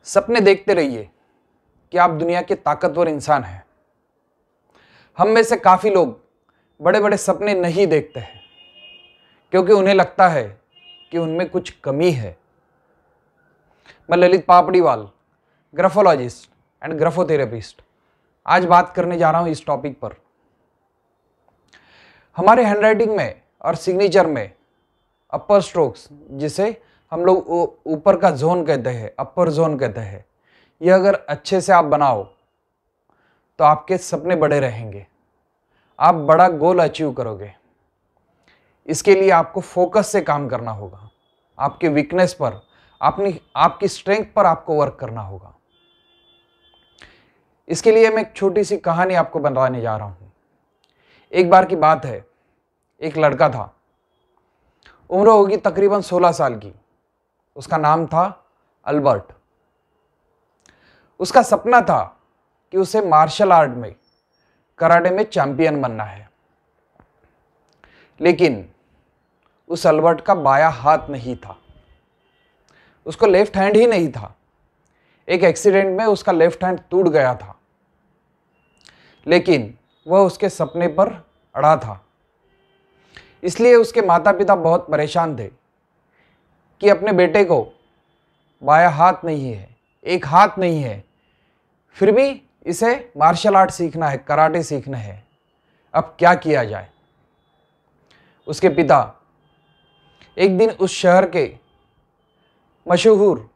सपने देखते रहिए कि आप दुनिया के ताकतवर इंसान हैं। हम में से काफ़ी लोग बड़े बड़े सपने नहीं देखते हैं क्योंकि उन्हें लगता है कि उनमें कुछ कमी है। मैं ललित पापड़ीवाल, ग्राफोलॉजिस्ट एंड ग्राफोथेरेपिस्ट, आज बात करने जा रहा हूं इस टॉपिक पर। हमारे हैंडराइटिंग में और सिग्नेचर में अपर स्ट्रोक्स, जिसे हम लोग ऊपर का जोन कहते हैं, अपर जोन कहते हैं, यह अगर अच्छे से आप बनाओ तो आपके सपने बड़े रहेंगे, आप बड़ा गोल अचीव करोगे। इसके लिए आपको फोकस से काम करना होगा, आपके वीकनेस पर, आपकी स्ट्रेंथ पर आपको वर्क करना होगा। इसके लिए मैं एक छोटी सी कहानी आपको बताने जा रहा हूं। एक बार की बात है, एक लड़का था, उम्र होगी तकरीबन 16 साल की। उसका नाम था अल्बर्ट। उसका सपना था कि उसे मार्शल आर्ट में, कराटे में चैंपियन बनना है। लेकिन उस अल्बर्ट का बायां हाथ नहीं था, उसको लेफ्ट हैंड ही नहीं था। एक एक्सीडेंट में उसका लेफ्ट हैंड टूट गया था, लेकिन वह उसके सपने पर अड़ा था। इसलिए उसके माता पिता बहुत परेशान थे कि अपने बेटे को बायां हाथ नहीं है, एक हाथ नहीं है, फिर भी इसे मार्शल आर्ट सीखना है, कराटे सीखना है। अब क्या किया जाए? उसके पिता एक दिन उस शहर के मशहूर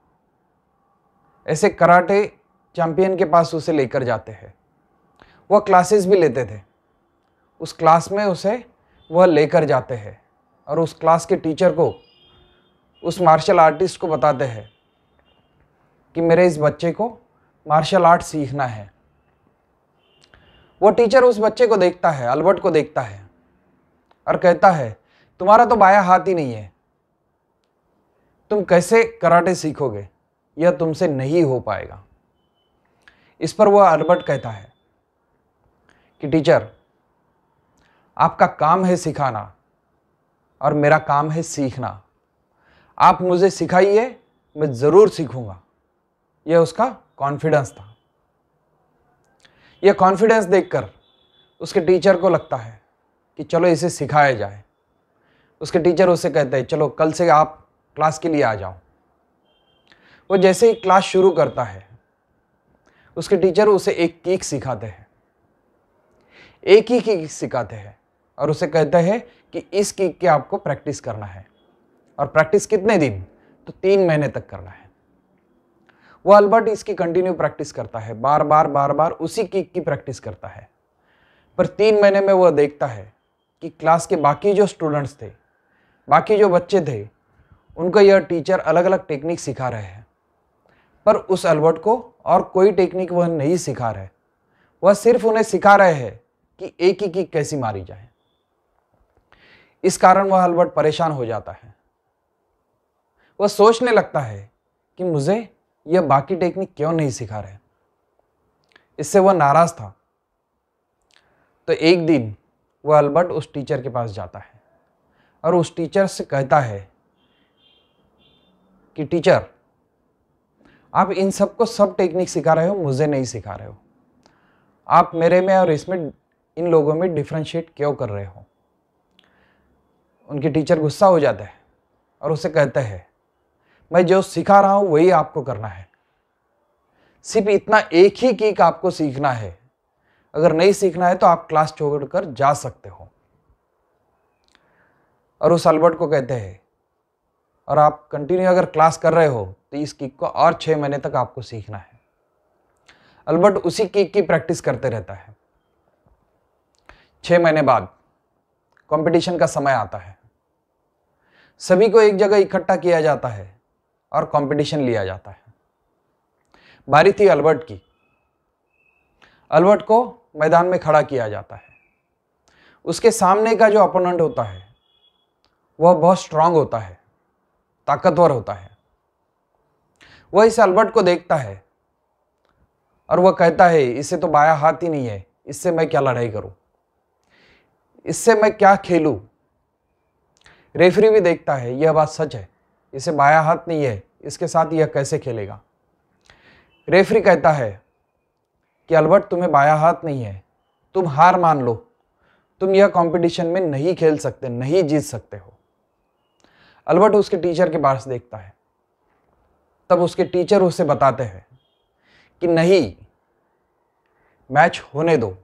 ऐसे कराटे चैंपियन के पास उसे लेकर जाते हैं। वह क्लासेस भी लेते थे। उस क्लास में उसे वह लेकर जाते हैं और उस क्लास के टीचर को, उस मार्शल आर्टिस्ट को बताते हैं कि मेरे इस बच्चे को मार्शल आर्ट सीखना है। वो टीचर उस बच्चे को देखता है, अल्बर्ट को देखता है और कहता है, तुम्हारा तो बायां हाथ ही नहीं है, तुम कैसे कराटे सीखोगे? यह तुमसे नहीं हो पाएगा। इस पर वह अल्बर्ट कहता है कि टीचर, आपका काम है सिखाना और मेरा काम है सीखना। आप मुझे सिखाइए, मैं ज़रूर सीखूंगा। यह उसका कॉन्फिडेंस था। यह कॉन्फिडेंस देखकर उसके टीचर को लगता है कि चलो इसे सिखाया जाए। उसके टीचर उसे कहते हैं, चलो कल से आप क्लास के लिए आ जाओ। वो जैसे ही क्लास शुरू करता है, उसके टीचर उसे एक किक सिखाते हैं, एक ही किक सिखाते हैं और उसे कहते हैं कि इस किक की आपको प्रैक्टिस करना है। और प्रैक्टिस कितने दिन? तो 3 महीने तक करना है। वो अल्बर्ट इसकी कंटिन्यू प्रैक्टिस करता है, बार बार उसी किक की प्रैक्टिस करता है। पर 3 महीने में वह देखता है कि क्लास के बाकी जो स्टूडेंट्स थे, बाकी जो बच्चे थे, उनको यह टीचर अलग अलग टेक्निक सिखा रहे हैं, पर उस अल्बर्ट को और कोई टेक्निक वह नहीं सिखा रहे। वह सिर्फ उन्हें सिखा रहे हैं कि एक ही किक कैसी मारी जाए। इस कारण वह अल्बर्ट परेशान हो जाता है। वह सोचने लगता है कि मुझे यह बाकी टेक्निक क्यों नहीं सिखा रहे। इससे वह नाराज था। तो एक दिन वह अल्बर्ट उस टीचर के पास जाता है और उस टीचर से कहता है कि टीचर, आप इन सबको सब टेक्निक सिखा रहे हो, मुझे नहीं सिखा रहे हो। आप मेरे में और इसमें, इन लोगों में डिफरेंशिएट क्यों कर रहे हो? उनके टीचर गुस्सा हो जाता है और उसे कहते हैं, मैं जो सिखा रहा हूं वही आपको करना है। सिर्फ इतना एक ही किक आपको सीखना है। अगर नहीं सीखना है तो आप क्लास छोड़कर जा सकते हो। और उस अल्बर्ट को कहते हैं, और आप कंटिन्यू अगर क्लास कर रहे हो तो इस किक को और 6 महीने तक आपको सीखना है। अल्बर्ट उसी किक की प्रैक्टिस करते रहता है। 6 महीने बाद कंपटीशन का समय आता है। सभी को एक जगह इकट्ठा किया जाता है और कंपटीशन लिया जाता है। बारी थी अल्बर्ट की। अल्बर्ट को मैदान में खड़ा किया जाता है। उसके सामने का जो अपोनेंट होता है वह बहुत स्ट्रांग होता है, ताकतवर होता है। वह इस अल्बर्ट को देखता है और वह कहता है, इसे तो बायां हाथ ही नहीं है, इससे मैं क्या लड़ाई करूं, इससे मैं क्या खेलूं। रेफरी भी देखता है, यह बात सच है, इसे बायां हाथ नहीं है, इसके साथ यह कैसे खेलेगा। रेफरी कहता है कि अल्बर्ट तुम्हें बायां हाथ नहीं है, तुम हार मान लो, तुम यह कंपटीशन में नहीं खेल सकते, नहीं जीत सकते हो। अल्बर्ट उसके टीचर के पास देखता है, तब उसके टीचर उसे बताते हैं कि नहीं, मैच होने दो,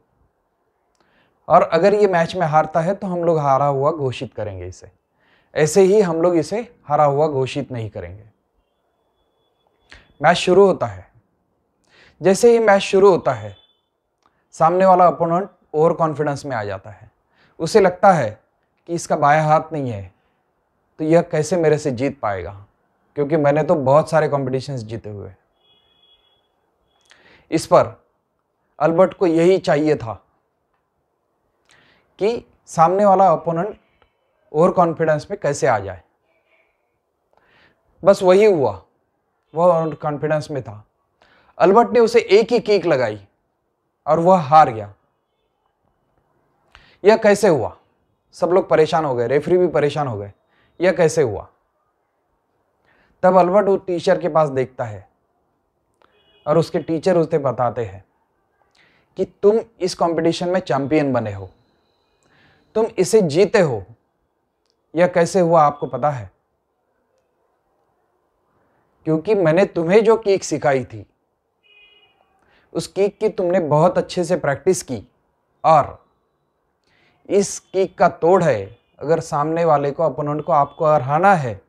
और अगर ये मैच में हारता है तो हम लोग हारा हुआ घोषित करेंगे इसे, ऐसे ही हम लोग इसे हारा हुआ घोषित नहीं करेंगे। मैच शुरू होता है। जैसे ही मैच शुरू होता है, सामने वाला अपोनेंट ओवर कॉन्फिडेंस में आ जाता है। उसे लगता है कि इसका बायां हाथ नहीं है तो यह कैसे मेरे से जीत पाएगा, क्योंकि मैंने तो बहुत सारे कॉम्पिटिशन्स जीते हुए। इस पर अल्बर्ट को यही चाहिए था कि सामने वाला अपोनेंट ओवर कॉन्फिडेंस में कैसे आ जाए। बस वही हुआ, वह ओवर कॉन्फिडेंस में था। अल्बर्ट ने उसे एक ही किक लगाई और वह हार गया। यह कैसे हुआ? सब लोग परेशान हो गए, रेफरी भी परेशान हो गए, यह कैसे हुआ? तब अल्बर्ट उस टीचर के पास देखता है और उसके टीचर उसे बताते हैं कि तुम इस कंपटीशन में चैंपियन बने हो, तुम इसे जीते हो। यह कैसे हुआ आपको पता है? क्योंकि मैंने तुम्हें जो किक सिखाई थी, उस किक की तुमने बहुत अच्छे से प्रैक्टिस की, और इस किक का तोड़ है, अगर सामने वाले को, अपोनेंट को आपको हराना है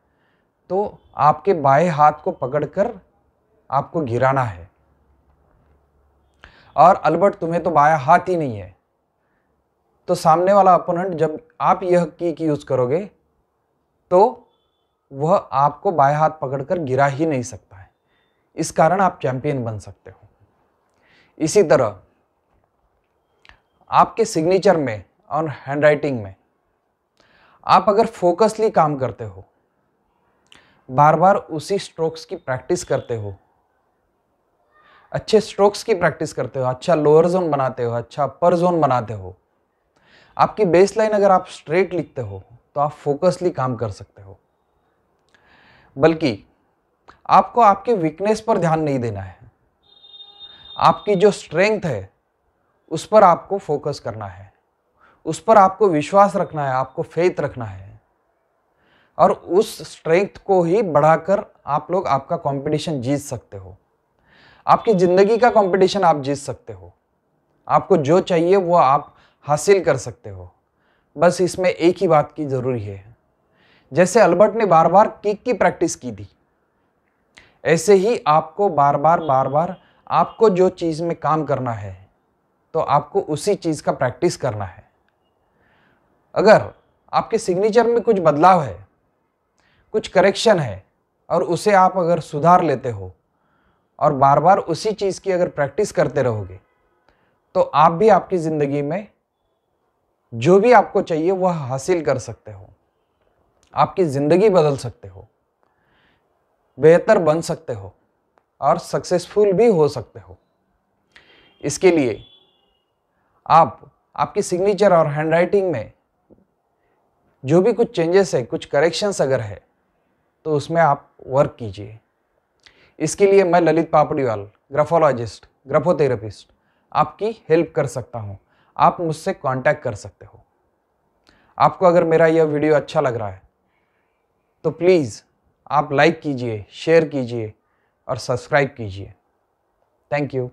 तो आपके बाएं हाथ को पकड़कर आपको गिराना है। और अल्बर्ट तुम्हें तो बायां हाथ ही नहीं है, तो सामने वाला अपोनेंट जब आप यह किक यूज करोगे तो वह आपको बाएं हाथ पकड़कर गिरा ही नहीं सकता है। इस कारण आप चैंपियन बन सकते हो। इसी तरह आपके सिग्नेचर में और हैंडराइटिंग में आप अगर फोकसली काम करते हो, बार बार उसी स्ट्रोक्स की प्रैक्टिस करते हो, अच्छे स्ट्रोक्स की प्रैक्टिस करते हो, अच्छा लोअर जोन बनाते हो, अच्छा अपर जोन बनाते हो, आपकी बेस लाइन अगर आप स्ट्रेट लिखते हो तो आप फोकसली काम कर सकते हो। बल्कि आपको आपके वीकनेस पर ध्यान नहीं देना है, आपकी जो स्ट्रेंथ है उस पर आपको फोकस करना है, उस पर आपको विश्वास रखना है, आपको फेथ रखना है, और उस स्ट्रेंथ को ही बढ़ाकर आप लोग आपका कंपटीशन जीत सकते हो। आपकी ज़िंदगी का कंपटीशन आप जीत सकते हो। आपको जो चाहिए वो आप हासिल कर सकते हो। बस इसमें एक ही बात की ज़रूरी है, जैसे अल्बर्ट ने बार बार किक की प्रैक्टिस की थी, ऐसे ही आपको बार बार आपको जो चीज़ में काम करना है तो आपको उसी चीज़ का प्रैक्टिस करना है। अगर आपके सिग्नेचर में कुछ बदलाव है, कुछ करेक्शन है, और उसे आप अगर सुधार लेते हो और बार बार उसी चीज़ की अगर प्रैक्टिस करते रहोगे तो आप भी आपकी ज़िंदगी में जो भी आपको चाहिए वह हासिल कर सकते हो। आपकी ज़िंदगी बदल सकते हो, बेहतर बन सकते हो और सक्सेसफुल भी हो सकते हो। इसके लिए आप आपकी सिग्नेचर और हैंडराइटिंग में जो भी कुछ चेंजेस है, कुछ करेक्शंस अगर है तो उसमें आप वर्क कीजिए। इसके लिए मैं ललित पापड़ीवाल, ग्राफोलॉजिस्ट, ग्राफोथेरेपिस्ट, आपकी हेल्प कर सकता हूँ। आप मुझसे कांटेक्ट कर सकते हो। आपको अगर मेरा यह वीडियो अच्छा लग रहा है तो प्लीज़ आप लाइक कीजिए, शेयर कीजिए और सब्सक्राइब कीजिए। Thank you.